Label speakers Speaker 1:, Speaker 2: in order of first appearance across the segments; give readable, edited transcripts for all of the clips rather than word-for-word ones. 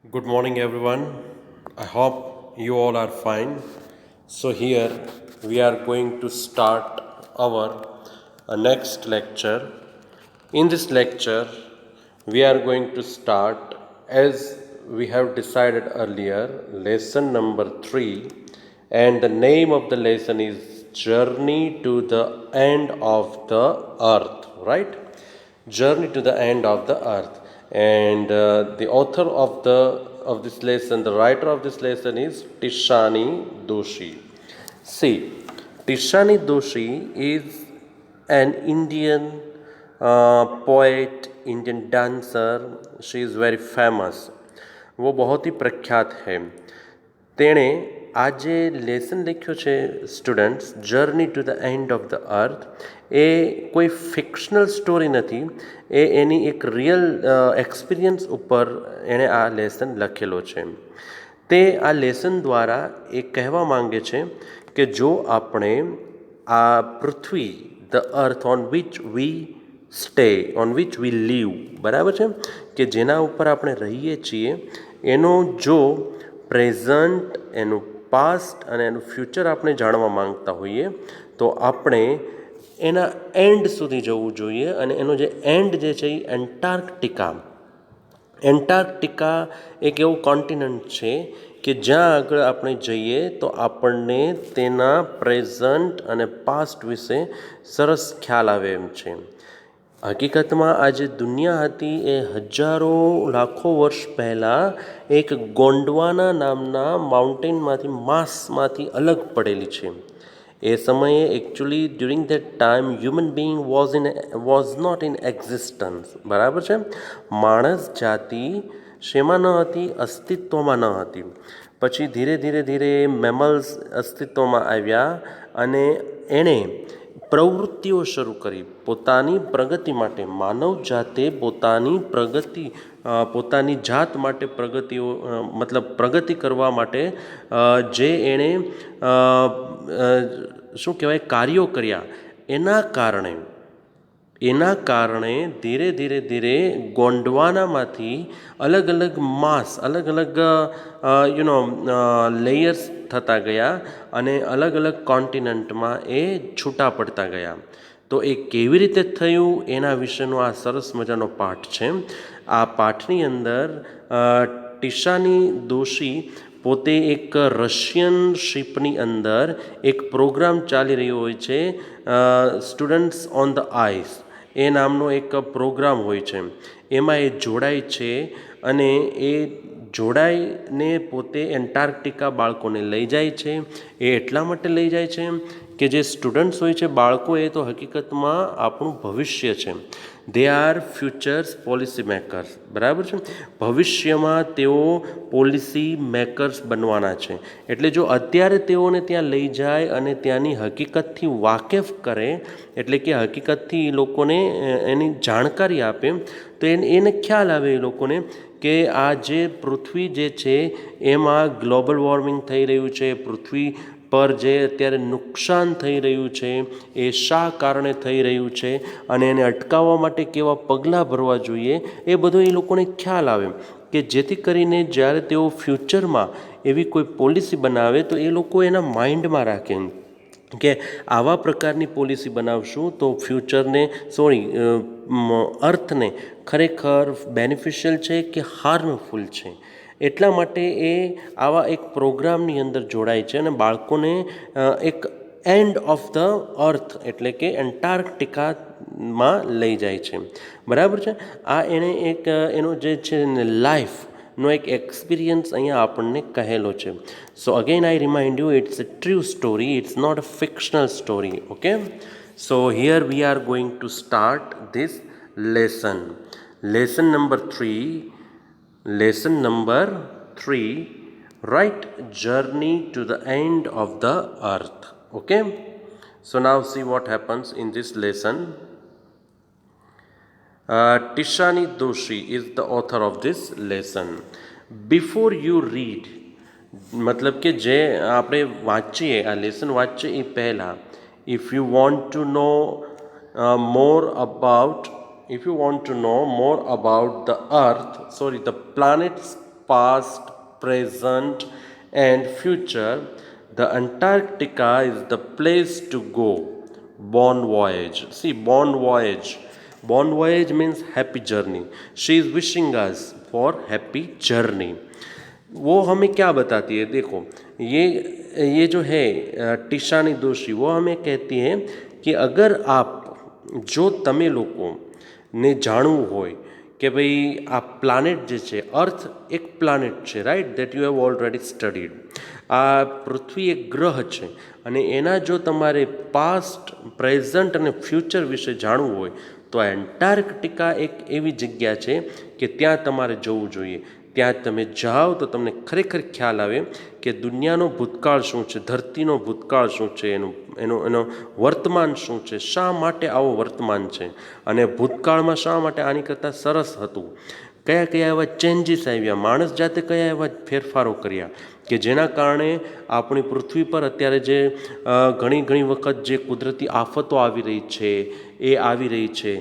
Speaker 1: Good morning, everyone. I hope you all are fine. So, here we are going to start our next lecture. In this lecture, we are going to start, as we have decided earlier, lesson number 3, and the name of the lesson is Journey to the End of the Earth, right? Journey to the End of the Earth. And the author of this lesson, the writer of this lesson is Tishani Doshi. See, Tishani Doshi is an Indian poet, Indian dancer. She is very famous. वो बहुत ही प्रख्यात है. તેણે આ જે lesson લખ્યો છે students, journey to the end of the earth, એ કોઈ ફિક્શનલ સ્ટોરી નથી, એ એની એક રિયલ એક્સપિરિયન્સ ઉપર એણે આ લેસન લખેલો છે. તે આ લેસન દ્વારા એ કહેવા માંગે છે કે જો આપણે આ પૃથ્વી, the earth on which we stay, on which we live, બરાબર છે, કે જેના ઉપર આપણે રહીએ છીએ, એનો જો પ્રેઝન્ટ, એનું પાસ્ટ અને એનું ફ્યુચર આપણે જાણવા માંગતા હોઈએ તો આપણે એના એન્ડ સુધી જવું જોઈએ. અને એનો જે એન્ડ જે છે એ એન્ટાર્કટિકા એક એવું કોન્ટિનન્ટ છે કે જ્યાં આગળ આપણે જઈએ તો આપણને તેના પ્રેઝન્ટ અને પાસ્ટ વિશે સરસ ખ્યાલ આવે એમ છે. હકીકતમાં આ જે દુનિયા હતી એ હજારો લાખો વર્ષ પહેલાં એક ગોંડવાના નામના માઉન્ટેનમાંથી, માસમાંથી અલગ પડેલી છે. એ સમયે actually during that time human being was not in existence, બરાબર છે. માણસ જાતિ શેમાં ન હતી? અસ્તિત્વમાં ન હતી. પછી ધીરે ધીરે ધીરે મેમલ્સ અસ્તિત્વમાં આવ્યા અને એણે પ્રવૃત્તિઓ શરૂ કરી પોતાની પ્રગતિ માટે. માનવ જાતે પોતાની પ્રગતિ, પોતાની જાત માટે પ્રગતિ કરવા માટે જે એણે શું કહેવાય કાર્યો કર્યા, એના કારણે ધીરે ધીરે ધીરે ગોંડવાનામાંથી અલગ અલગ માસ, અલગ અલગ લેયર્સ થતા ગયા અને અલગ અલગ કોન્ટિનન્ટમાં એ છૂટા પડતા ગયા. તો એ કેવી રીતે થયું એના વિશેનો આ સરસ મજાનો પાઠ છે. આ પાઠની અંદર ટીશાની દોશી પોતે એક રશિયન શિપની અંદર એક પ્રોગ્રામ ચાલી રહ્યો હોય છે, સ્ટુડન્ટ્સ ઓન ધ આઈસ એ નામનો એક પ્રોગ્રામ હોય છે. એમાં એ જોડાય છે અને એ જોડાઈને પોતે એન્ટાર્કટિકા બાળકોને લઈ જાય છે. એ એટલા માટે લઈ જાય છે કે જે સ્ટુડન્ટ્સ હોય છે, બાળકો, એ તો હકીકતમાં આપણું ભવિષ્ય છે. They are futures policy makers, બરાબર છે. ભવિષ્યમાં તેઓ પોલિસી મેકર્સ બનવાના છે. એટલે જો અત્યારે તેઓને ત્યાં લઈ જાય અને ત્યાંની હકીકતથી વાકેફ કરે, એટલે કે હકીકતથી એ લોકોને એની જાણકારી આપે, તો એને ખ્યાલ આવે એ લોકોને કે આ જે પૃથ્વી જે છે એમાં ગ્લોબલ વોર્મિંગ થઈ રહ્યું છે, પૃથ્વી પર જે અત્યારે નુકસાન થઈ રહ્યું છે એ શા કારણે થઈ રહ્યું છે અને એને અટકાવવા માટે કેવા પગલાં ભરવા જોઈએ, એ બધો એ લોકોને ખ્યાલ આવે કે જેથી કરીને જ્યારે તેઓ ફ્યુચરમાં એવી કોઈ પોલિસી બનાવે તો એ લોકો એના માઇન્ડમાં રાખે કે આવા પ્રકારની પોલિસી બનાવશું તો ફ્યુચરને, અર્થને ખરેખર બેનિફિશિયલ છે કે હાર્મફુલ છે. એટલા માટે એ આવા એક પ્રોગ્રામની અંદર જોડાય છે અને બાળકોને એક એન્ડ ઓફ ધ અર્થ એટલે કે એન્ટાર્કટિકામાં લઈ જાય છે, બરાબર છે. આ એણે એક એનો જે છે લાઈફનો એક એક્સપિરિયન્સ અહીંયા આપણને કહેલો છે. So again I remind you, it's a true story, it's not a fictional story. Okay, so here we are going to start this lesson. Lesson number 3. Lesson number 3. Right journey to the end of the earth. Okay. So now see what happens in this lesson. Tishani Doshi is the author of this lesson. Before you read, मतलब કે જે આપણે વાંચીએ, આ lesson વાંચીએ એ પહેલાં, if you want to know more about the earth, the planets past, present, and future, the Antarctica is the place to go. Bon voyage. See, bon voyage. Bon voyage means happy journey. She is wishing us for happy journey. वो हमें क्या बताती है? देखो, ये जो है ટીશાની દોશી, वो हमें कहती है कि अगर आप જો તમે લોકોને જાણવું હોય કે ભાઈ આ પ્લાનેટ જે છે, અર્થ એક પ્લાનેટ છે, right, that you have already studied. આ પૃથ્વી એક ગ્રહ છે અને એના જો તમારે પાસ્ટ, પ્રેઝન્ટ અને ફ્યુચર વિશે જાણવું હોય તો આ એન્ટાર્કટિકા એક એવી જગ્યા છે કે ત્યાં તમારે જવું જોઈએ. ત્યાં તમે જાઓ તો તમને ખરેખર ખ્યાલ આવે કે દુનિયાનો ભૂતકાળ શું છે, ધરતીનો ભૂતકાળ શું છે, એનો વર્તમાન શું છે, શા માટે આવો વર્તમાન છે, અને ભૂતકાળમાં શા માટે આની કરતાં સરસ હતું, કયા કયા એવા ચેન્જીસ આવ્યા, માણસ જાતે કયા એવા ફેરફારો કર્યા કે જેના કારણે આપણી પૃથ્વી પર અત્યારે જે ઘણી વખત જે કુદરતી આફતો આવી રહી છે એ આવી રહી છે,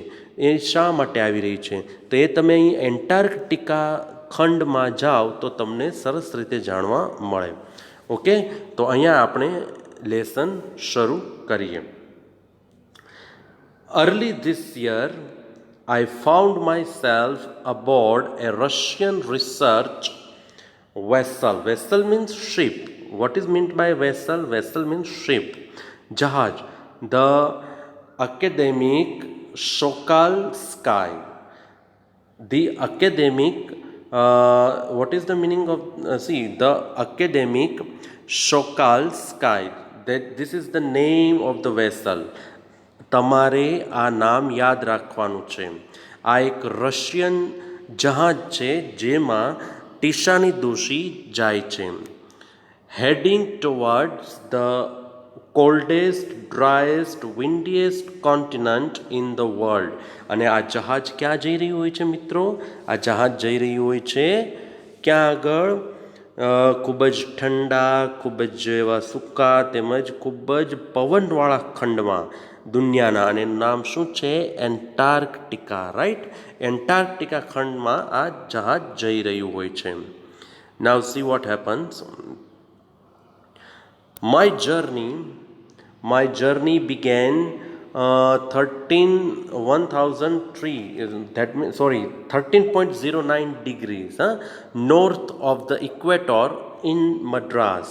Speaker 1: એ શા માટે આવી રહી છે, તો એ તમે અહીં એન્ટાર્કટિકા ખંડમાં જાઓ તો તમને સરસ રીતે જાણવા મળે. ઓકે, તો અહીંયા આપણે લેસન શરૂ કરીએ. Early this year, I found myself aboard a Russian research vessel. Vessel means ship. What is meant by vessel? Vessel means ship. Jahaj. The academic Sokolsky. The academic, what is the meaning of, the academic Sokolsky. This is the name of the vessel. તમારે આ નામ યાદ રાખવાનું છે. આ એક Russian જહાજ છે જેમાં ટીશાની દોશી જાય છે. Heading towards the coldest, driest, windiest continent in the world. અને આ જહાજ ક્યાં જઈ રહ્યું હોય છે મિત્રો? આ જહાજ જઈ રહ્યું હોય છે ક્યાં આગળ? ખૂબ જ ઠંડા, ખૂબ જ એવા સૂકા તેમજ ખૂબ જ પવનવાળા ખંડમાં દુનિયાના, અને એનું નામ શું છે? Antarctica, right. એન્ટાર્કટિકા ખંડમાં આ જહાજ જઈ રહ્યું હોય છે. Now see what happens. My journey began 13.09 degrees north of the equator in Madras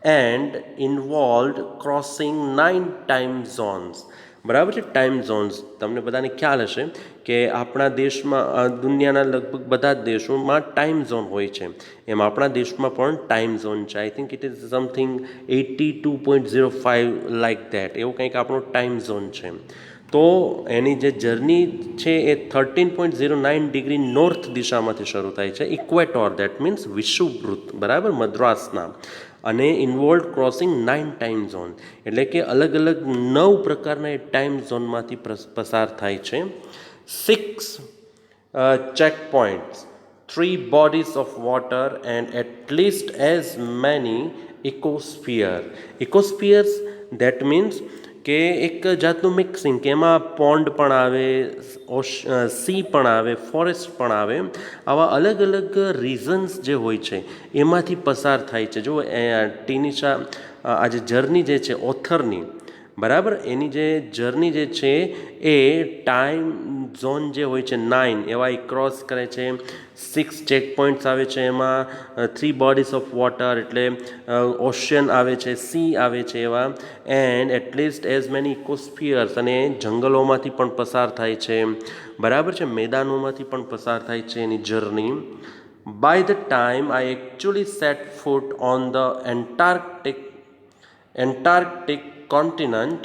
Speaker 1: and involved crossing 9 time zones. બરાબર છે? ટાઈમ ઝોન્સ તમને બધાને ખ્યાલ હશે કે આપણા દેશમાં, દુનિયાના લગભગ બધા જ દેશોમાં ટાઈમ ઝોન હોય છે. એમ આપણા દેશમાં પણ ટાઈમ ઝોન છે. I think it is something 82.05 like that, એવું કંઈક આપણો ટાઈમ ઝોન છે. તો એની જે જર્ની છે એ 13.09 ડિગ્રી નોર્થ દિશામાંથી શરૂ થાય છે. ઇક્વેટોર, દેટ મીન્સ વિષુવવૃત્ત, બરાબર, મદ્રાસના. અને ઇન્વોલ્વ ક્રોસિંગ 9 ટાઈમ ઝોન, એટલે કે અલગ અલગ 9 પ્રકારના એ ટાઈમ ઝોનમાંથી પસાર થાય છે. 6 check points, 3 bodies of water and at least as many ecospheres. That means કે એક જાતનું મિક્સિંગ, કે એમાં પોન્ડ પણ આવે, સી પણ આવે, ફોરેસ્ટ પણ આવે, આવા અલગ અલગ રીઝન્સ જે હોય છે એમાંથી પસાર થાય છે. જો ટીનિશા આ જે જર્ની જે છે ઓથરની, બરાબર, એની જે જર્ની જે છે એ ટાઈમ ઝોન જે હોય છે 9 એવા એ ક્રોસ કરે છે. 6 ચેક પોઈન્ટ્સ આવે છે, એમાં 3 બોડીઝ ઓફ વોટર એટલે ઓશિયન આવે છે, સી આવે છે એવા, એન્ડ એટલીસ્ટ એઝ મેની ઇકોસ્ફિયર્સ, અને જંગલોમાંથી પણ પસાર થાય છે, બરાબર છે, મેદાનોમાંથી પણ પસાર થાય છે એની journey. By the time I actually set foot on the Antarctic continent,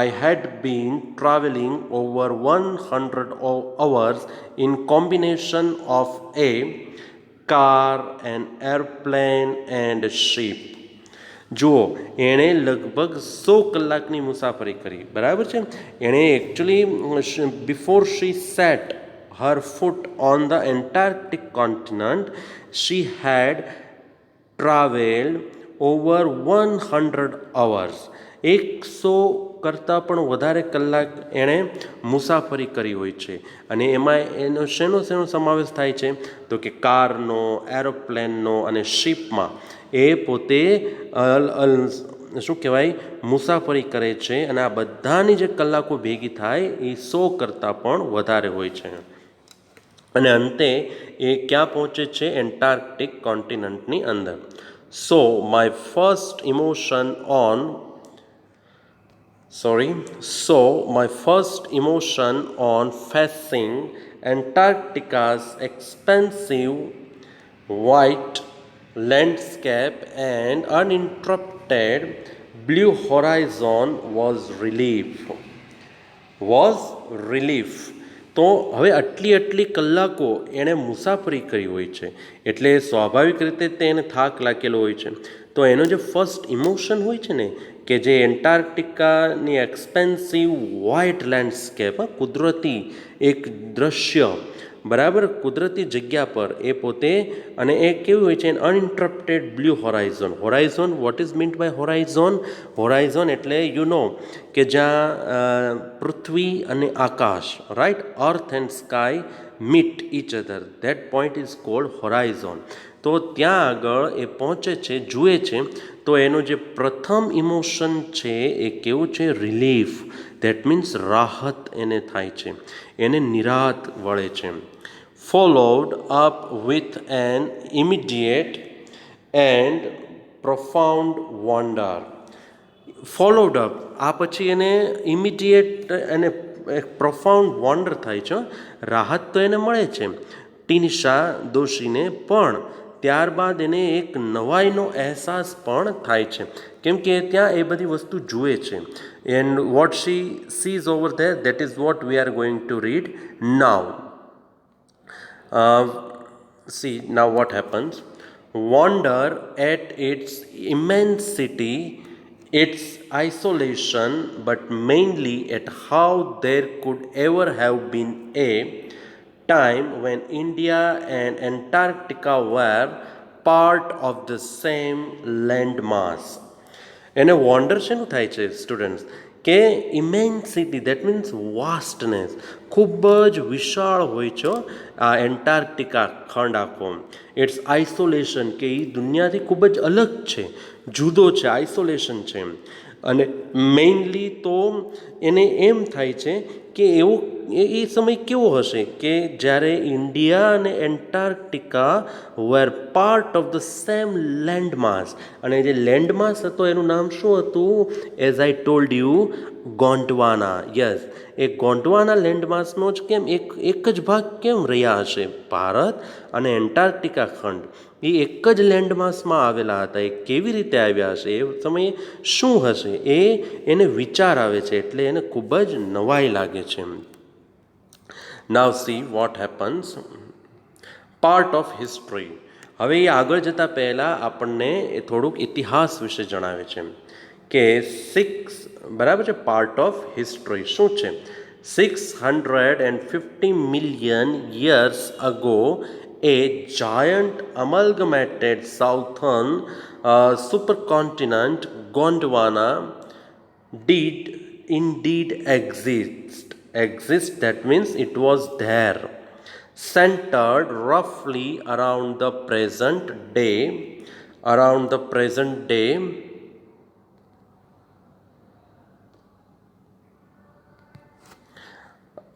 Speaker 1: I had been traveling over 100 hours in combination of a car, an airplane and a ship. જુઓ, એણે લગભગ 100 કલાકની મુસાફરી કરી, બરાબર છે. એણે actually before she set her foot on the Antarctic continent, she had traveled over 100 hours. 100 કરતાં પણ વધારે કલાક એણે મુસાફરી કરી હોય છે. અને એમાં એનો શેનો સમાવેશ થાય છે? તો કે કારનો, એરોપ્લેનનો અને શિપમાં એ પોતે શું કહેવાય મુસાફરી કરે છે. અને આ બધાની જે કલાકો ભેગી થાય એ 100 કરતાં પણ વધારે હોય છે. અને અંતે એ ક્યાં પહોંચે છે? એન્ટાર્કટિક કોન્ટિનન્ટની અંદર. સો my first emotion on facing Antarctica's expansive white landscape and uninterrupted blue horizon was relief. તો હવે આટલી કલાકો એણે મુસાફરી કરી હોય છે એટલે સ્વાભાવિક રીતે તેને થાક લાગેલો હોય છે. તો એનો જે ફર્સ્ટ ઇમોશન હોય છે ને કે જે એન્ટાર્કટિકાની એક્સપેન્સિવ વ્હાઇટ લેન્ડસ્કેપ, કુદરતી એક દૃશ્ય, બરાબર, કુદરતી જગ્યા પર એ પોતે, અને એ કેવું હોય છે? Uninterrupted blue horizon. What is meant by horizon એટલે કે જ્યાં પૃથ્વી અને આકાશ, right, earth and sky meet each other, that point is called horizon. તો ત્યાં આગળ એ પહોંચે છે, જુએ છે, તો એનો જે પ્રથમ ઇમોશન છે એ કેવું છે? રિલીફ. ધેટ મીન્સ રાહત એને થાય છે, એને નિરાત વળે છે. followed up with an immediate and profound wonder. Followed up, આ પછી એને ઇમિડિયેટ અને પ્રોફાઉન્ડ વન્ડર થાય છે. રાહત તો એને મળે છે ટીનિશા દોશીને, પણ ત્યારબાદ એને એક નવાઈનો અહેસાસ પણ થાય છે, કેમ કે ત્યાં એ બધી વસ્તુ જુએ છે. And what she sees over there, that is what we are going to read now. See now what happens. Wonder at its immensity, its isolation, but mainly at how there could ever have been a time when India and Antarctica were part of the same landmass. એને wander શેનું થાય છે students? કે ઇમેન્સિટી, that means વાસ્ટનેસ, ખૂબ જ વિશાળ હોય છે આ એન્ટાર્કટિકા ખંડ આખો. ઇટ્સ આઇસોલેશન, કે એ દુનિયાથી ખૂબ જ અલગ છે, જુદો છે, આઇસોલેશન છે. અને મેઇનલી તો એને એમ થાય છે કે એવો એ સમય કેવો હશે કે જ્યારે ઇન્ડિયા અને Antarctica were part of the same landmass. અને જે લેન્ડમાસ હતો એનું નામ શું હતું? As I told you, Gondwana. Yes, એ ગોંડવાના લેન્ડમાસનો જ કેમ એક જ ભાગ કેમ રહ્યા હશે? ભારત અને એન્ટાર્કટિકા ખંડ એ એક જ લેન્ડમાસમાં આવેલા હતા. એ કેવી રીતે આવ્યા હશે? એ સમયે શું હશે? એને વિચાર આવે છે, એટલે એને ખૂબ જ નવાઈ લાગે છે. નાવ see what happens. Part of history. હવે એ આગળ જતાં પહેલાં આપણને એ થોડુંક ઇતિહાસ વિશે જણાવે છે કે 6, બરાબર છે, પાર્ટ ઓફ હિસ્ટ્રી શું છે? 650 million years ago, a giant amalgamated southern supercontinent, Gondwana, did indeed exist. That means it was there, centered roughly around the present day.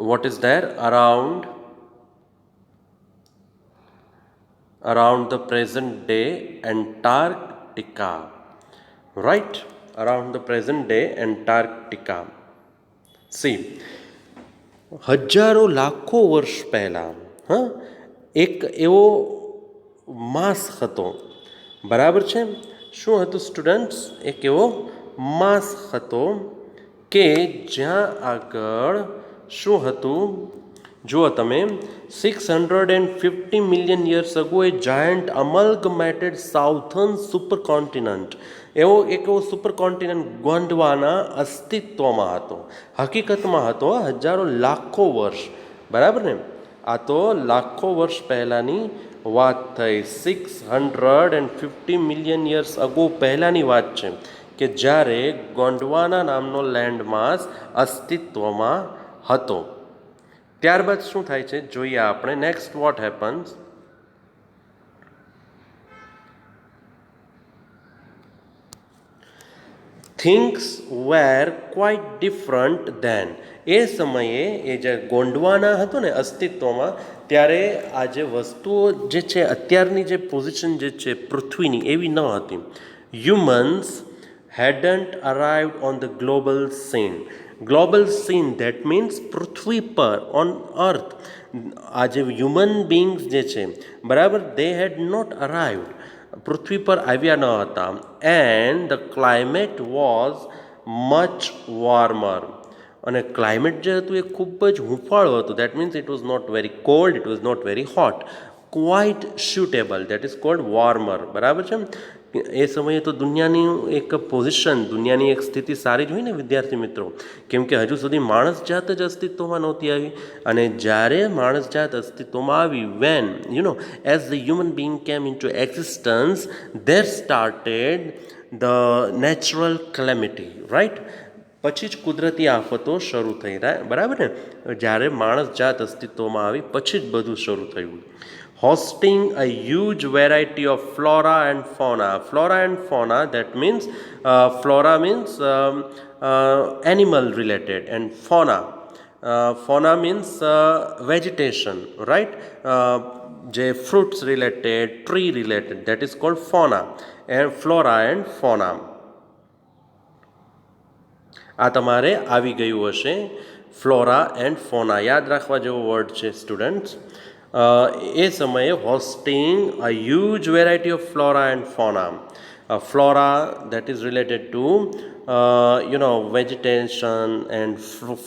Speaker 1: What is there? Around the present day Antarctica, right? Around the present day Antarctica. See, હજારો લાખો વર્ષ પહેલાં એક એવો માસ હતો, બરાબર છે? શું હતું સ્ટુડન્ટ્સ? એક એવો માસ હતો કે જ્યાં આગળ શું હતું? જુઓ તમે, 650 million years ago, a giant amalgamated southern supercontinent, એવો સુપર કોન્ટિનેન્ટ ગોંડવાના અસ્તિત્વમાં હતો, હકીકતમાં હતો હજારો લાખો વર્ષ, બરાબર ને? આ તો લાખો વર્ષ પહેલાંની વાત થઈ 650 મિલિયન યર્સ અગો પહેલાંની વાત છે કે જ્યારે ગોંડવાના નામનો લેન્ડ માસ અસ્તિત્વમાં હતો. ત્યારબાદ શું થાય છે જોઈએ આપણે. Next what happens. Things were quite different then. એ સમયે એ જે ગોંડવાના હતું ને અસ્તિત્વમાં, ત્યારે આ જે વસ્તુઓ જે છે અત્યારની જે પોઝિશન જે છે પૃથ્વીની એવી ન હતી. Humans hadn't arrived on the global scene. Global scene, that means પૃથ્વી પર, on earth, આ જે હ્યુમન બિંગ્સ જે છે બરાબર, they had not arrived, પૃથ્વી પર આવ્યા ન હતા. And the climate was much warmer, અને ક્લાઇમેટ જે હતું એ ખૂબ જ હૂંફાળું હતું. That means it was not very cold, it was not very hot, quite suitable, that is cold warmer. બરાબર છે. એ સમયે તો દુનિયાની એક પોઝિશન, દુનિયાની એક સ્થિતિ સારી જ હોય ને વિદ્યાર્થી મિત્રો, કેમ કે હજુ સુધી માણસ જાત જ અસ્તિત્વમાં નહોતી આવી. અને જ્યારે માણસ જાત અસ્તિત્વમાં આવી, when as the human being came in to existence, there started the natural calamity, right. પછી જ કુદરતી આફતો શરૂ થઈ. બરાબર ને. જ્યારે માણસ જાત અસ્તિત્વમાં આવી પછી જ બધું શરૂ થયું. Hosting a huge variety of flora and fauna. Flora and fauna, that means flora means animal related, and fauna means vegetation, right? જે fruits related, tree related, that is called fauna, and flora and fauna. આ તમારે આવી ગયું હશે. Flora and ફોના યાદ રાખવા જેવો word છે સ્ટુડન્ટ્સ. એ સમયે hosting a huge variety of flora and ફોના. Flora that is related to vegetation, and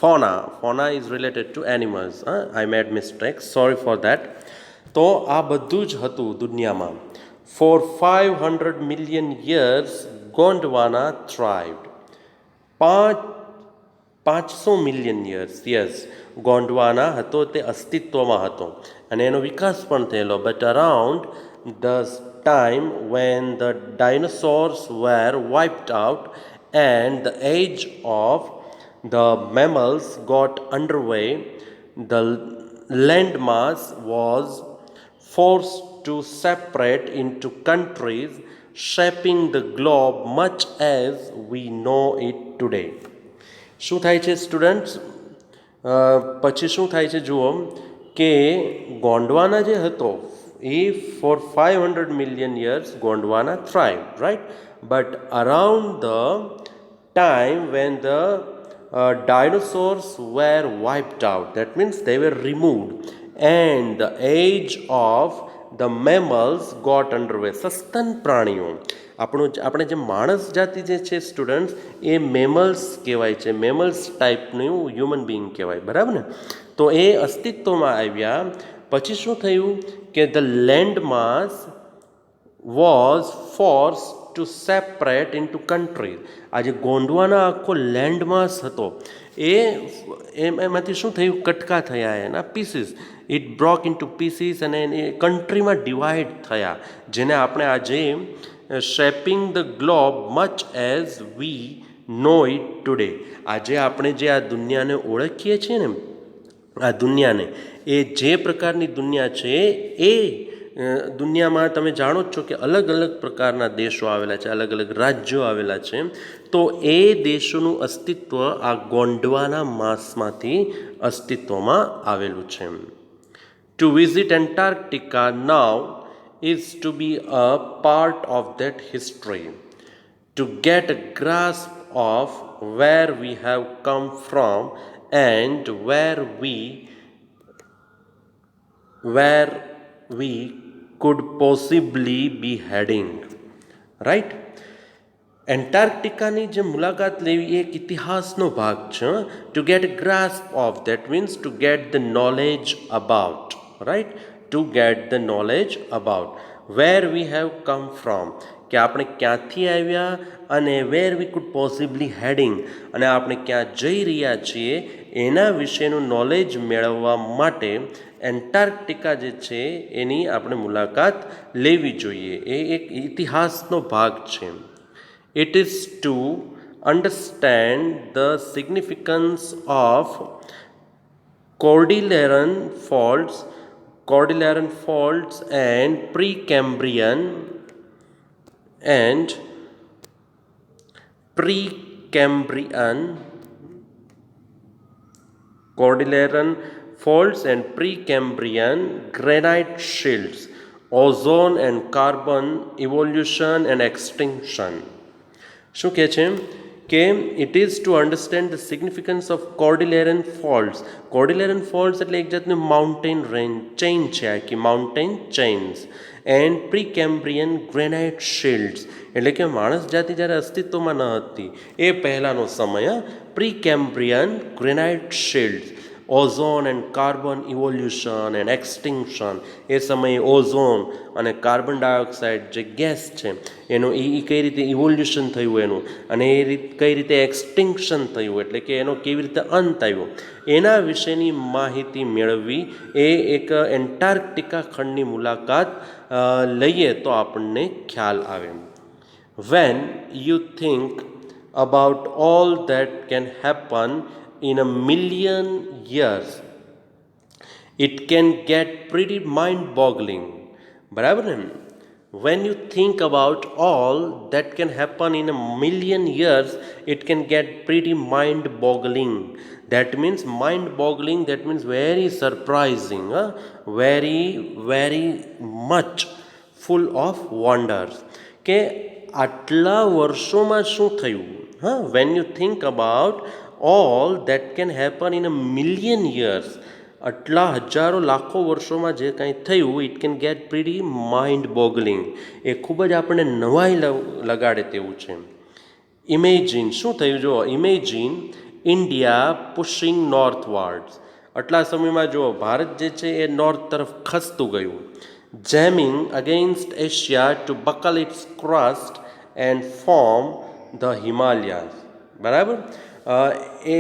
Speaker 1: fauna is related to animals. I made mistake, sorry for that. તો આ બધું જ હતું દુનિયામાં. For 500 million years Gondwana thrived. 500 million years, yes, Gondwana હતો તે અસ્તિત્વમાં હતો અને એનો વિકાસ પણ થયેલો. But around the time when the dinosaurs were wiped out and the age of the mammals got underway, the land mass was forced to separate into countries, shaping the globe much as we know it today. શું થાય છે students? પછી શું થાય છે જુઓ કે ગોંડવાના જે હતો એ for 500 million years Gondwana thrive, right. But around the time when the dinosaurs were wiped out, that means they were removed, and the age of the mammals got underway. સસ્તન પ્રાણીઓ, આપણે જે માણસ જાતિ જે છે સ્ટુડન્ટ્સ એ મેમલ્સ કહેવાય છે. મેમલ્સ ટાઈપનું હ્યુમન બિંગ કહેવાય. બરાબર ને. તો એ અસ્તિત્વમાં આવ્યા. પછી શું થયું કે the land mass was force to separate into countries. આજે ગોંડવાના આખો લેન્ડ માસ હતો એમાંથી શું થયું, કટકા થયા, એના pieces, it broke into pieces, અને એ કન્ટ્રીમાં ડિવાઈડ થયા, જેને આપણે આજે shaping the globe much as we know it today. આજે આપણે જે આ દુનિયાને ઓળખીએ છીએ ને, આ દુનિયાને, એ જે પ્રકારની દુનિયા છે એ દુનિયામાં તમે જાણો જ છો કે અલગ અલગ પ્રકારના દેશો આવેલા છે, અલગ અલગ રાજ્યો આવેલા છે. તો એ દેશોનું અસ્તિત્વ આ ગોંડવાના માસમાંથી અસ્તિત્વમાં આવેલું છે. To visit Antarctica now is to be a part of that history, to get a grasp of where we have come from and where we could possibly be heading, right. એન્ટાર્કટિકાની જે મુલાકાત લેવી એ એક ઇતિહાસનો ભાગ છે. To get a grasp of, that means to get the knowledge about, right. To get the knowledge about where we have come from, કે આપણે ક્યાંથી આવ્યા અને વેર વી કુડ પોસિબલી હેડિંગ, અને આપણે ક્યાં જઈ રહ્યા છીએ એના વિશેનું નોલેજ મેળવવા માટે એન્ટાર્કટિકા જે છે એની આપણે મુલાકાત લેવી જોઈએ. એ એક ઇતિહાસનો ભાગ છે. It is to understand the significance of Cordilleran faults and Precambrian and Precambrian Cordilleran faults and Precambrian granite shields, ozone and carbon evolution and extinction. શું કહે છે કે it is to understand the significance of Cordilleran faults. Cordilleran faults એટલે એક જાતની mountain range chain છે, આખી mountain chains. And Precambrian granite shields એટલે કે માણસ જાતિ જ્યારે અસ્તિત્વમાં ન હતી એ પહેલાંનો સમય. Precambrian granite shields, ozone and carbon evolution and extinction, એ સમયે ઓઝોન અને કાર્બન ડાયોક્સાઇડ જે ગેસ છે એનું કઈ રીતે ઇવોલ્યુશન થયું એનું, અને કઈ રીતે એક્સટિંક્શન થયું એટલે કે એનો કેવી રીતે અંત આવ્યો એના વિશેની માહિતી મેળવવી એ એક એન્ટાર્કટિકા ખંડની મુલાકાત લઈએ તો આપણને ખ્યાલ આવે. When you think about all that can happen in a million years, it can get pretty mind-boggling. બરાબર ને? When you think about all that can happen in a million years, it can get pretty mind-boggling. That means mind-boggling, that means very surprising, very, very much full of wonders. કે આટલા વર્ષોમાં શું થયું? When you think about all that can happen in a million years, આટલા હજારો લાખો વર્ષોમાં જે કાંઈ થયું, it can get pretty mind boggling, એ ખૂબ જ આપણને નવાઈ લગાડે તેવું છે. ઇમેજિન શું થયું જો, ઇમેજિન ઇન્ડિયા પુશિંગ નોર્થવર્ડ્સ. આટલા સમયમાં જો ભારત જે છે એ નોર્થ તરફ ખસતું ગયું. Jamming against Asia to buckle its crust and form the Himalayas. બરાબર? એ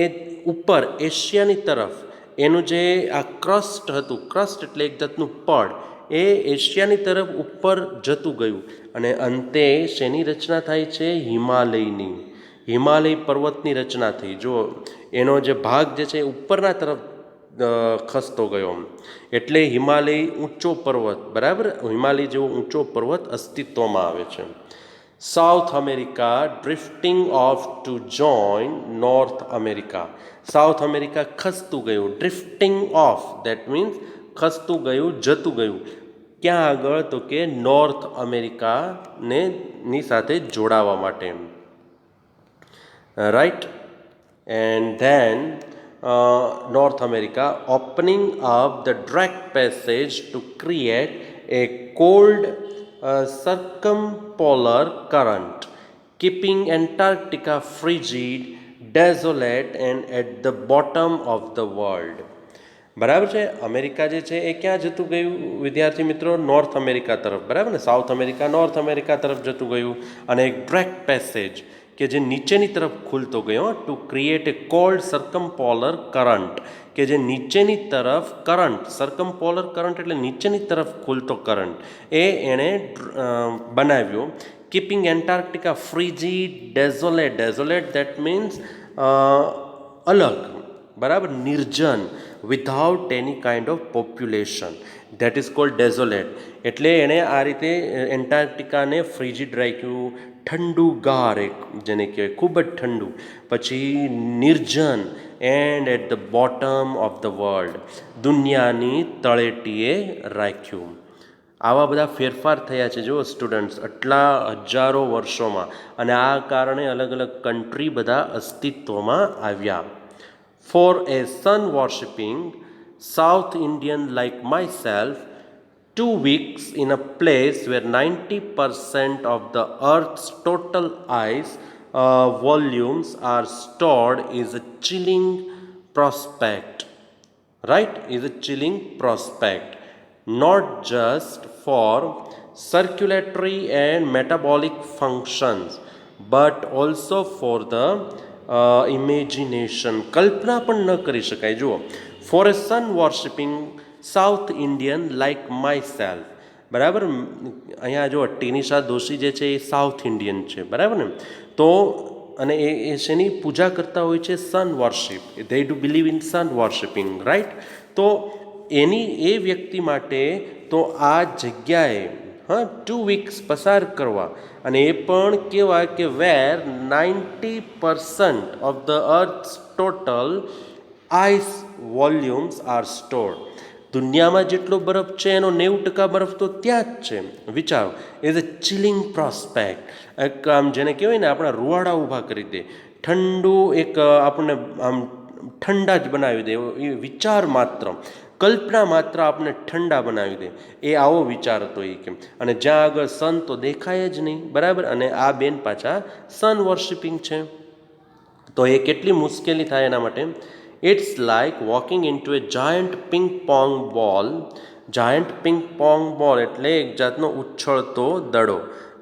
Speaker 1: ઉપર એશિયાની તરફ એનું જે આ ક્રસ્ટ હતું, ક્રસ્ટ એટલે એક જાતનું પડ, એ એશિયાની તરફ ઉપર જતું ગયું અને અંતે શેની રચના થાય છે? હિમાલયની. હિમાલય પર્વતની રચના થઈ. જો એનો જે ભાગ જે છે એ ઉપરના તરફ ખસતો ગયો એટલે હિમાલય ઊંચો પર્વત. બરાબર? હિમાલય જેવો ઊંચો પર્વત અસ્તિત્વમાં આવે છે. South America drifting off to join North America. South America ખસતું ગયું. ડ્રિફ્ટિંગ ઓફ દેટ મીન્સ ખસતું ગયું, જતું ગયું. ક્યાં આગળ? તો કે નોર્થ અમેરિકાની સાથે જોડાવા માટે. Right? And then north America opening up the direct passage two create a cold circumpolar current, keeping Antarctica frigid, desolate and at the bottom of the world. બરાબર છે? અમેરિકા જે છે એ ક્યાં જતું ગયું વિદ્યાર્થી મિત્રો? નોર્થ અમેરિકા તરફ. બરાબર ને? સાઉથ અમેરિકા નોર્થ અમેરિકા તરફ જતું ગયું અને એક ડાયરેક્ટ પેસેજ કે જે નીચેની તરફ ખુલતો ગયો, to create a cold circumpolar current, કે જે નીચેની તરફ કરંટ, સર્કમપોલર કરંટ એટલે નીચેની તરફ ખુલતો કરંટ, એ એણે બનાવ્યો. Keeping Antarctica frigid, desolate. Desolate that means અલગ. બરાબર? નિર્જન, without any kind of population, that is called desolate. એટલે એણે આ રીતે એન્ટાર્કટિકાને ફ્રીજીડ રાખ્યું, ઠંડુગાર એક જેને કહેવાય, ખૂબ જ ઠંડુ. પછી નિર્જન, and at the bottom of the world, દુનિયાની તળેટીએ રાખ્યું. આવા બધા ફેરફાર થયા છે જો સ્ટુડન્ટ્સ આટલા હજારો વર્ષોમાં, અને આ કારણે અલગ અલગ કન્ટ્રી બધા અસ્તિત્વમાં આવ્યા. For a sun worshipping South Indian like myself, 2 weeks in a place where 90% of the Earth's total ice volumes are stored is a chilling prospect. Right? Is a chilling prospect. Not just for circulatory and metabolic functions, but also for the imagination. કલ્પના પણ ન કરી શકાય. જુઓ, for a sun worshipping South Indian like myself. બરાબર, અહીંયા જો ટીનિશા દોશી જે છે એ સાઉથ ઇન્ડિયન છે, બરાબર ને. તો અને એ શેની પૂજા કરતા હોય છે? Sun worship. They do believe in sun worshipping, right. તો એની એ વ્યક્તિ માટે તો આ જગ્યાએ 2 વીક્સ પસાર કરવા, અને એ પણ કહેવાય કે where 90% of the earth's total ice volumes are stored. દુનિયામાં જેટલો બરફ છે એનો 90% બરફ તો ત્યાં જ છે. વિચારો, ઇઝ અ ચિલિંગ પ્રોસ્પેક્ટ. એક આમ જેને કહેવાય ને, આપણા રૂવાડા ઊભા કરી દે, ઠંડુ એક આપણને આમ ઠંડા જ બનાવી દે. એ વિચાર માત્ર, કલ્પના માત્ર આપણને ઠંડા બનાવી દે. એ આવો વિચાર હતો એ કેમ. અને જ્યાં આગળ સન તો દેખાય જ નહીં, બરાબર. અને આ બેન પાછા સન વર્શિપિંગ છે, તો એ કેટલી મુશ્કેલી થાય એના માટે. It's like walking in to a giant ping pong ball. Giant ping pong ball એટલે એક જાતનો ઉછળતો દડો,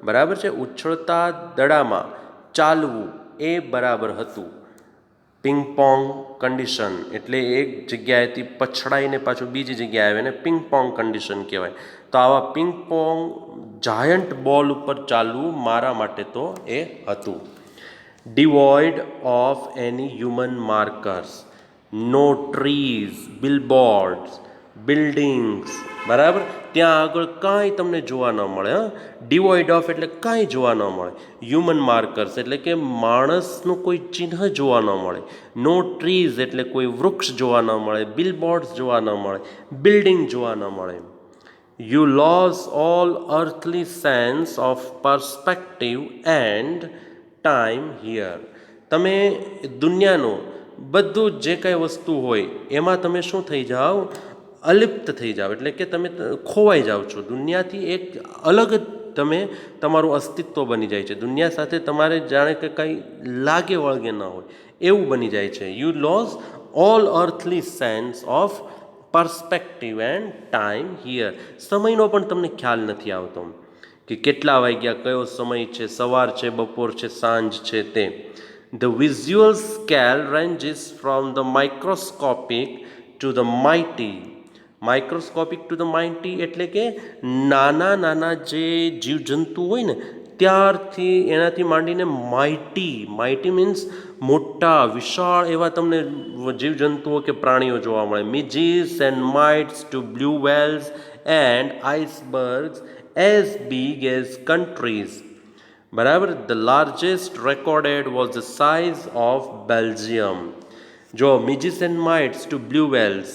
Speaker 1: બરાબર છે. ઉછળતા દડામાં ચાલવું એ બરાબર હતું. પિંગ પોંગ કન્ડિશન એટલે એક જગ્યાએથી પછડાઈને પાછું બીજી જગ્યાએ આવે ને પિંગ પોંગ કન્ડિશન કહેવાય. તો આવા પિંગ પોંગ જાયન્ટ બોલ ઉપર ચાલવું મારા માટે તો એ હતું. Devoid of any human markers. No trees, billboards, buildings, બરાબર. ત્યાં આગળ કાંઈ તમને જોવા ન મળે. ડિવોઇડ ઓફ એટલે કાંઈ જોવા ન મળે. હ્યુમન માર્કર્સ એટલે કે માણસનું કોઈ ચિહ્ન જોવા ન મળે. નો ટ્રીઝ એટલે કોઈ વૃક્ષ જોવા ન મળે. બિલબોર્ડ્સ જોવા ન મળે. બિલ્ડિંગ જોવા ન મળે. You lose all earthly sense of perspective and time here. તમે દુનિયાનો બધું જે કાંઈ વસ્તુ હોય એમાં તમે શું થઈ જાઓ? અલિપ્ત થઈ જાઓ. એટલે કે તમે ખોવાઈ જાઓ છો. દુનિયાથી એક અલગ જ તમે તમારું અસ્તિત્વ બની જાય છે. દુનિયા સાથે તમારે જાણે કે કંઈ લાગે વળગે ન હોય એવું બની જાય છે. You lose all earthly sense of perspective and time here. સમયનો પણ તમને ખ્યાલ નથી આવતો કે કેટલા વાગ્યા, કયો સમય છે, સવાર છે, બપોર છે, સાંજ છે તે. The visual scale ranges from the microscopic to the mighty. Microscopic to the mighty એટલે કે નાના નાના જે જીવજંતુ હોય ને ત્યારથી એનાથી માંડીને માઇટી. માઇટી મીન્સ મોટા, વિશાળ એવા તમને જીવજંતુઓ કે પ્રાણીઓ જોવા મળે. Midges and mites to blue whales and icebergs as big as countries. બરાબર. The largest recorded was the size of Belgium. જો midges and mites to blue whales,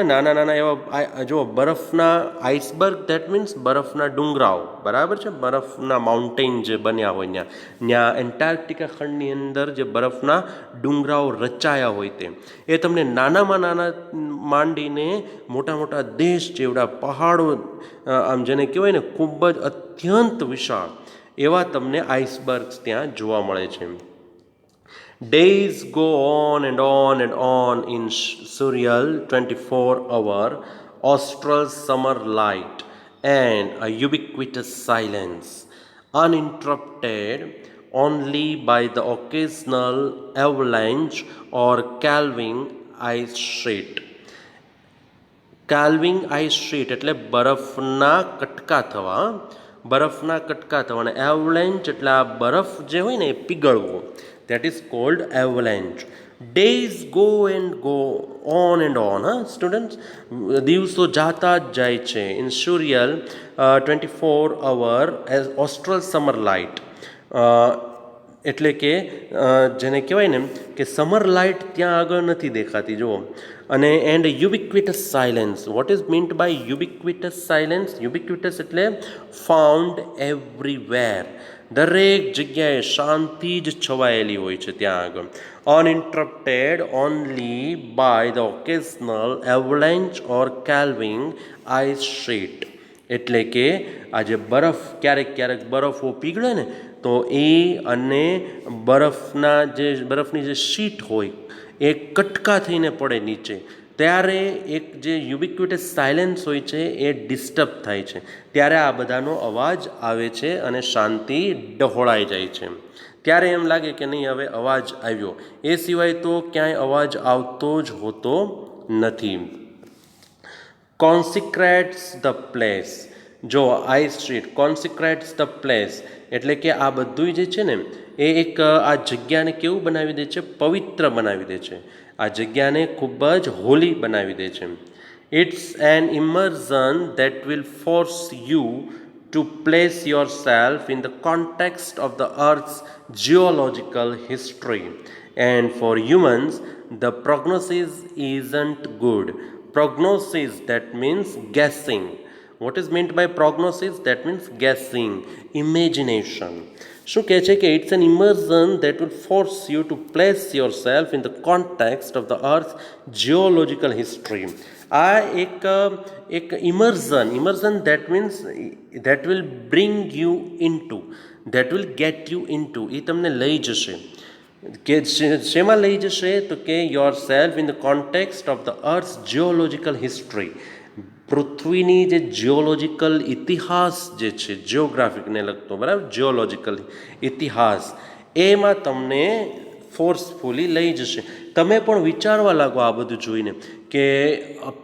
Speaker 1: નાના નાના એવા જો બરફના આઇસબર્ગ, દેટ મીન્સ બરફના ડુંગરાઓ, બરાબર છે. બરફના માઉન્ટેન જે બન્યા હોય ત્યાં એન્ટાર્કટિકા ખંડની અંદર જે બરફના ડુંગરાઓ રચાયા હોય તે એ તમને નાનામાં નાના માંડીને મોટા મોટા દેશ જેવડા પહાડો, આમ જેને કહેવાય ને ખૂબ જ અત્યંત વિશાળ એવા તમને આઇસબર્ગ્સ ત્યાં જોવા મળે છે. Days go on and on in surreal 24-hour austral summer light and a ubiquitous silence, uninterrupted only by the occasional avalanche or calving ice sheet. Calving ice sheet એટલે બરફના કટકા થવા. બરફના કટકા થવા. અને એવલેન્ચ એટલે આ બરફ જે હોય ને એ પીગળવો. That is called avalanche. Days go on, students. દિવસો જાતા જ જાય છે. In surreal 24-hour as austral summer light. એટલે કે જેને કહેવાય ને કે સમર લાઇટ ત્યાં આગળ નથી દેખાતી. જુઓ. અને and ubiquitous silence. What is meant by ubiquitous silence? Ubiquitous એટલે ફાઉન્ડ એવરીવેર. દરેક જગ્યાએ શાંતિ જ છવાયેલી હોય છે ત્યાં આગળ. Uninterrupted only by the occasional avalanche or calving ice sheet. એટલે કે આ જે બરફ, ક્યારેક ક્યારેક બરફો પીગળે ને તો એ અને બરફની જે શીટ હોય એ કટકા થઈને પડે નીચે. ત્યારે એક જે યુબિક્વિટસ સાયલેન્સ હોય છે એ ડિસ્ટર્બ થાય છે, ત્યારે આ બધાનો અવાજ આવે છે અને શાંતિ ડહોળાઈ જાય છે. ત્યારે એમ લાગે કે નહીં હવે અવાજ આવ્યો, એ સિવાય તો ક્યાંય અવાજ આવતો જ હોતો નથી. કોન્સિક્રેટ્સ ધ પ્લેસ. જો આઈ સ્ટ્રીટ કોન્સિક્રેટ્સ ધ પ્લેસ એટલે કે આ બધું જે છે ને એ એક આ જગ્યાને કેવું બનાવી દે છે, પવિત્ર બનાવી દે છે. આ જગ્યાને ખૂબ જ હોલી બનાવી દે છે. It's an immersion that will force you to place yourself in the context of the Earth's geological history. And for humans, the prognosis isn't good. Prognosis, that means guessing. What is meant by prognosis? That means guessing, imagination. શું કહે છે કે it's an immersion that will force you to place yourself in the context of the earth geological history. આ એક immersion that means that will bring you into, that will get you into, એ તમને લઈ જશે. કે શેમાં લઈ જશે તો કે yourself in the context of the earth geological history. પૃથ્વીની જે જીઓલોજિકલ ઇતિહાસ જે છે, જીઓગ્રાફિકને લગતો, બરાબર, જીઓલોજિકલ ઇતિહાસ, એમાં તમને ફોર્સફુલી લઈ જશે. તમે પણ વિચારવા લાગો આ બધું જોઈને કે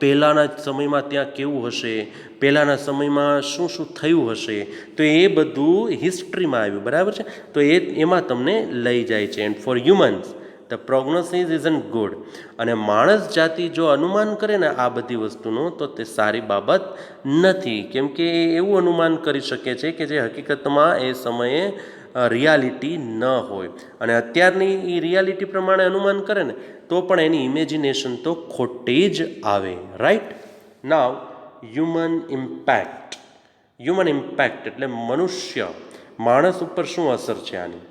Speaker 1: પહેલાંના સમયમાં ત્યાં કેવું હશે, પહેલાંના સમયમાં શું શું થયું હશે. તો એ બધું હિસ્ટ્રીમાં આવ્યું, બરાબર છે. તો એમાં તમને લઈ જાય છે. And for humans the prognosis isn't good. અને માણસ જાતિ જો અનુમાન કરે ને આ બધી વસ્તુનું, તો તે સારી બાબત નથી. કેમ કે એ એવું અનુમાન કરી શકે છે કે જે હકીકતમાં એ સમયે રિયાલિટી ન હોય. અને અત્યારની એ રિયાલિટી પ્રમાણે અનુમાન કરે ને તો પણ એની ઇમેજિનેશન તો ખોટી જ આવે. રાઈટ. નાવ હ્યુમન ઇમ્પેક્ટ. હ્યુમન ઇમ્પેક્ટ એટલે મનુષ્ય, માણસ ઉપર શું અસર છે આની.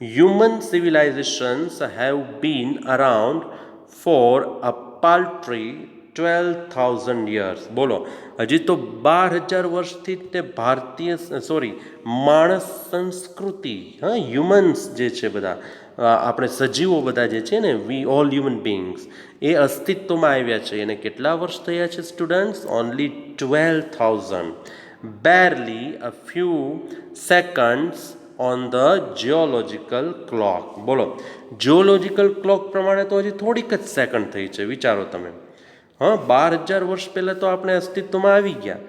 Speaker 1: Human civilizations have been around for a paltry 12,000 years. બોલો, હજી તો 12,000 વર્ષથી તે માણસ સંસ્કૃતિ, હ્યુમન્સ જે છે બધા, આપણે સજીવો બધા જે છે ને, વી ઓલ હ્યુમન બીંગ્સ, એ અસ્તિત્વમાં આવ્યા છે. એને કેટલા વર્ષ થયા છે students? Only 12,000. Barely a few seconds on the geological clock. બોલો, જીઓલોજિકલ ક્લોક પ્રમાણે તો હજી થોડીક જ સેકન્ડ થઈ છે. વિચારો તમે. 12,000 વર્ષ પહેલાં તો આપણે અસ્તિત્વમાં આવી ગયા.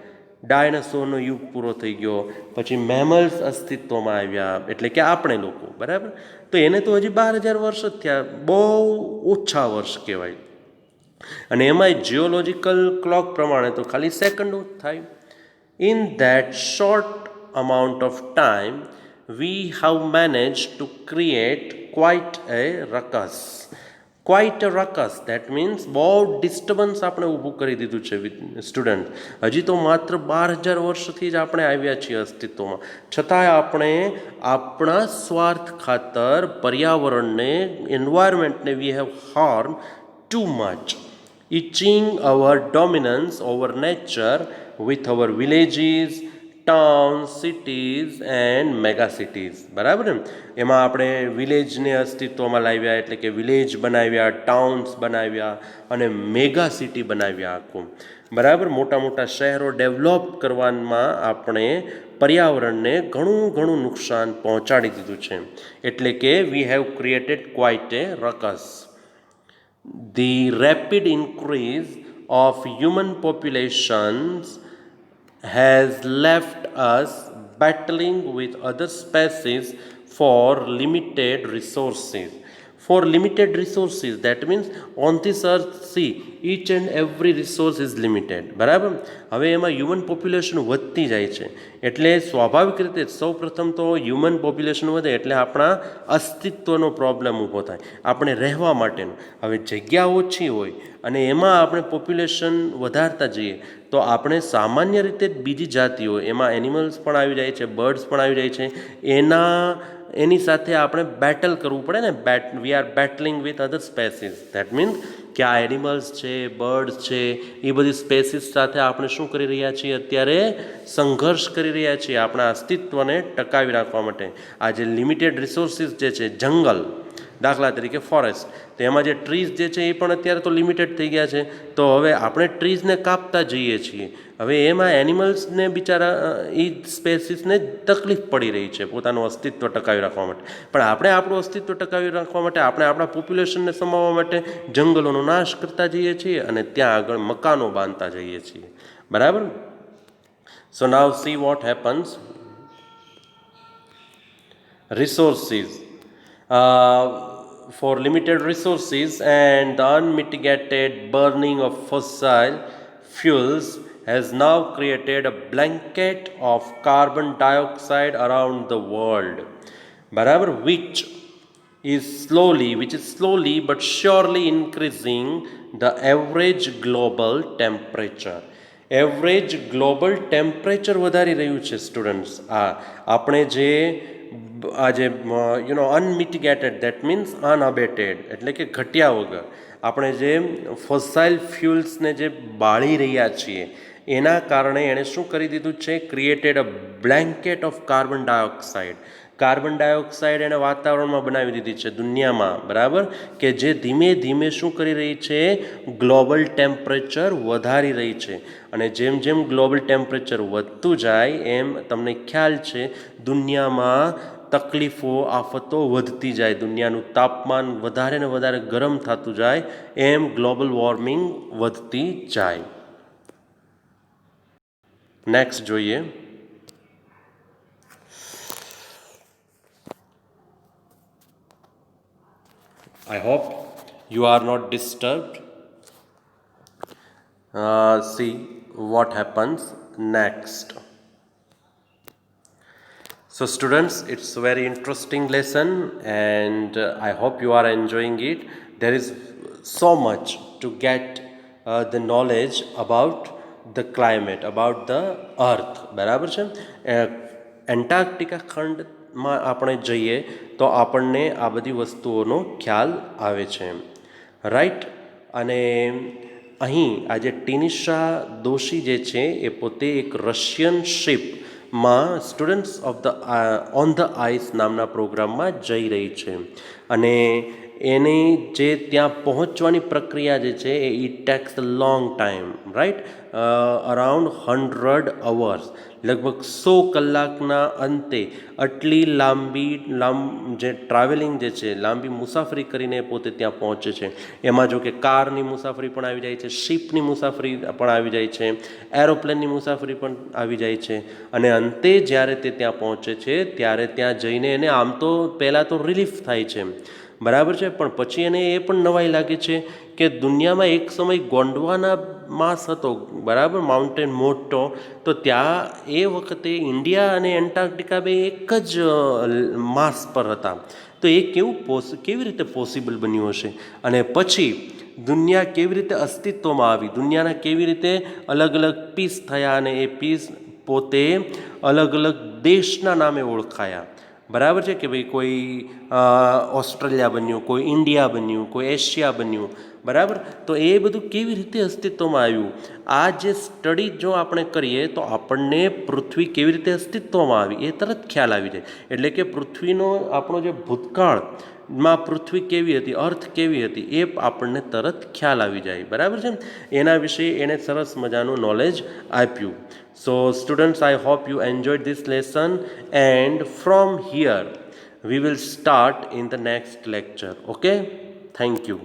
Speaker 1: ડાયનાસોરનો યુગ પૂરો થઈ ગયો, પછી મેમલ્સ અસ્તિત્વમાં આવ્યા, એટલે કે આપણે લોકો, બરાબર. તો એને તો હજી 12,000 વર્ષ જ થયા, બહુ ઓછા વર્ષ કહેવાય. અને એમાંય જીઓલોજિકલ ક્લોક પ્રમાણે તો ખાલી સેકન્ડો જ થાય. In that short amount of time we have managed to create quite a ruckus. Quite a ruckus, that means બહુ ડિસ્ટર્બન્સ આપણે ઊભું કરી દીધું છે સ્ટુડન્ટ. હજી તો માત્ર 12,000 વર્ષથી જ આપણે આવ્યા છીએ અસ્તિત્વમાં, છતાંય આપણે આપણા સ્વાર્થ ખાતર પર્યાવરણને, એન્વાયરમેન્ટને we have harm too much, etching our dominance over nature with our villages, towns, cities and mega cities. બરાબર ને? એમાં આપણે વિલેજને અસ્તિત્વમાં લાવ્યા, એટલે કે વિલેજ બનાવ્યા, ટાઉન્સ બનાવ્યા અને મેગા સિટી બનાવ્યા આખું. બરાબર, મોટા મોટા શહેરો ડેવલપ કરવામાં આપણે પર્યાવરણને ઘણું નુકસાન પહોંચાડી દીધું છે. એટલે કે we have created quite a ruckus. The rapid increase of human populations has left us battling with other species for limited resources. For limited resources, that means on this earth, see, each and every resource is limited. બરાબર. હવે એમાં human population વધતી જાય છે, એટલે સ્વાભાવિક રીતે સૌ પ્રથમ તો હ્યુમન પોપ્યુલેશન વધે એટલે આપણા અસ્તિત્વનો પ્રોબ્લેમ ઊભો થાય, આપણે રહેવા માટેનું. હવે જગ્યા ઓછી હોય અને એમાં આપણે પોપ્યુલેશન વધારતા જઈએ તો આપણે સામાન્ય રીતે બીજી જાતિઓ, એમાં એનિમલ્સ પણ આવી જાય છે, બર્ડ્સ પણ આવી જાય છે, એની સાથે આપણે બેટલ કરવું પડે ને. We are battling with other species. That means કે આ એનિમલ્સ છે, બર્ડ્સ છે, એ બધી સ્પેસીસ સાથે આપણે શું કરી રહ્યા છીએ? અત્યારે સંઘર્ષ કરી રહ્યા છીએ આપણા અસ્તિત્વને ટકાવી રાખવા માટે. આ જે લિમિટેડ રિસોર્સિસ જે છે, જંગલ, દાખલા તરીકે ફોરેસ્ટ, તો એમાં જે ટ્રીઝ જે છે એ પણ અત્યારે તો લિમિટેડ થઈ ગયા છે. તો હવે આપણે ટ્રીઝને કાપતા જઈએ છીએ. હવે એમાં એનિમલ્સને બિચારા એ સ્પેસીસને તકલીફ પડી રહી છે પોતાનું અસ્તિત્વ ટકાવી રાખવા માટે. પણ આપણે આપણું અસ્તિત્વ ટકાવી રાખવા માટે આપણે આપણા પોપ્યુલેશનને સમાવવા માટે જંગલોનો નાશ કરતા જઈએ છીએ અને ત્યાં આગળ મકાનો બાંધતા જઈએ છીએ. બરાબર. So now see what happens. Resources. For limited resources and the unmitigated burning of fossil fuels has now created a blanket of carbon dioxide around the world. Barabar, which is slowly but surely increasing the average global temperature. Average global temperature વધારી રહ્યું છે students. આપણે જે આજે અનમિટિગેટેડ, that means અનઅબેટેડ, એટલે કે ઘટ્યા વગર આપણે જે ફોસાઇલ ફ્યુલ્સને જે બાળી રહ્યા છીએ એના કારણે એણે શું કરી દીધું છે, created a blanket of carbon dioxide. Carbon dioxide એને વાતાવરણમાં બનાવી દીધી છે દુનિયામાં. બરાબર, કે જે ધીમે ધીમે શું કરી રહી છે, ગ્લોબલ ટેમ્પરેચર વધારી રહી છે. અને જેમ જેમ ગ્લોબલ ટેમ્પરેચર વધતું જાય એમ તમને ખ્યાલ છે દુનિયામાં તકલીફો, આફતો વધતી જાય, દુનિયાનું તાપમાન વધારે ને વધારે ગરમ થતું જાય, એમ ગ્લોબલ વોર્મિંગ વધતી જાય. નેક્સ્ટ જોઈએ. I hope you are not disturbed. See what happens next. So students, it's a very interesting lesson and I hope you are enjoying it. There is so much to get the knowledge about the climate, about the earth. બરાબર છે. Antarctica ખંડમાં આપણે જઈએ તો આપણને આ બધી વસ્તુઓનો ખ્યાલ આવે છે. રાઈટ. અને અહીં આજે ટીનિશા દોશી જે છે એ પોતે એક રશિયન શિપમાં students of the on the ice નામના પ્રોગ્રામમાં જઈ રહી છે. અને એની જે ત્યાં પહોંચવાની પ્રક્રિયા જે છે એ it takes a long time, right, around 100 hours, લગભગ 100 કલાકના અંતે આટલી જે ટ્રાવેલિંગ જે છે, લાંબી મુસાફરી કરીને પોતે ત્યાં પહોંચે છે. એમાં જો કે કારની મુસાફરી પણ આવી જાય છે, શિપની મુસાફરી પણ આવી જાય છે, એરોપ્લેનની મુસાફરી પણ આવી જાય છે. અને અંતે જ્યારે તે ત્યાં પહોંચે છે ત્યારે ત્યાં જઈને એને આમ તો પહેલાં તો રિલીફ થાય છે. બરાબર છે. પણ પછી એને એ પણ નવાઈ લાગે છે કે દુનિયામાં એક સમય ગોંડવાના માસ હતો, બરાબર, માઉન્ટેન મોટો, તો ત્યાં એ વખતે ઇન્ડિયા અને એન્ટાર્કટિકા બે એક જ માસ પર હતા. તો એ કેવી રીતે પોસિબલ બન્યું હશે? અને પછી દુનિયા કેવી રીતે અસ્તિત્વમાં આવી, દુનિયાના કેવી રીતે અલગ અલગ પીસ થયા અને એ પીસ પોતે અલગ અલગ દેશના નામે ઓળખાયા. બરાબર છે કે ભાઈ કોઈ ઓસ્ટ્રેલિયા બન્યું, કોઈ ઇન્ડિયા બન્યું, કોઈ એશિયા બન્યું. બરાબર. તો એ બધું કેવી રીતે અસ્તિત્વમાં આવ્યું, આ જે સ્ટડી જો આપણે કરીએ તો આપણને પૃથ્વી કેવી રીતે અસ્તિત્વમાં આવી એ તરત ખ્યાલ આવી જાય. એટલે કે પૃથ્વીનો આપણો જે ભૂતકાળમાં પૃથ્વી કેવી હતી, અર્થ કેવી હતી, એ આપણને તરત ખ્યાલ આવી જાય. બરાબર છે. એના વિશે એણે સરસ મજાનું નોલેજ આપ્યું. So students, I hope you enjoyed this lesson and from here we will start in the next lecture. Okay? Thank you.